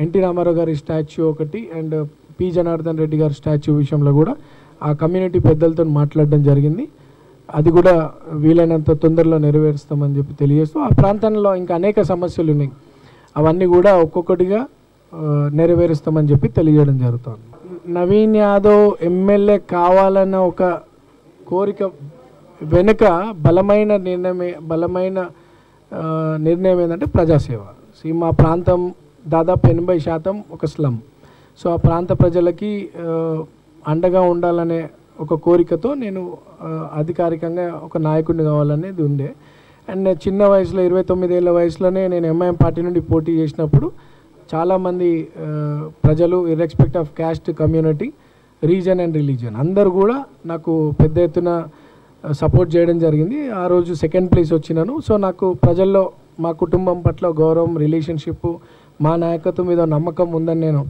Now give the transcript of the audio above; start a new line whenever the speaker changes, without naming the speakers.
NT Ramarao గారి statue ఒకటి and P Janardhan Reddy గారి స్టాచ్యూ విషయంలో కూడా ఆ కమ్యూనిటీ పెద్దలతో మాట్లాడడం జరిగింది. అది కూడా వీలైనంత తొందరలో నెరవేరుస్తామని చెప్పి తెలియజేస్తూ ఆ ప్రాంతంలో ఇంకా అనేక సమస్యలు ఉన్నాయి, అవన్నీ కూడా ఒక్కొక్కటిగా నెరవేరుస్తామని చెప్పి తెలియజేయడం జరుగుతుంది. నవీన్ యాదవ్ ఎమ్మెల్యే కావాలన్న ఒక కోరిక వెనుక బలమైన నిర్ణయం ఏంటంటే ప్రజాసేవ. మా ప్రాంతం దాదాపు 80% ఒక స్లమ్. సో ఆ ప్రాంత ప్రజలకి అండగా ఉండాలనే ఒక కోరికతో నేను అధికారికంగా ఒక నాయకుడిని కావాలనేది ఉండే. అండ్ చిన్న వయసులో 29 ఏళ్ళ వయసులోనే నేను ఎంఐఎం పార్టీ నుండి పోటీ చేసినప్పుడు చాలామంది ప్రజలు irrespective of caste, community, region and religion అందరూ కూడా నాకు పెద్ద ఎత్తున సపోర్ట్ చేయడం జరిగింది. ఆ రోజు సెకండ్ ప్లేస్ వచ్చినాను. సో నాకు ప్రజల్లో మా కుటుంబం పట్ల గౌరవం, రిలేషన్షిప్, మా నాయకత్వం మీద నమ్మకం ఉందని నేను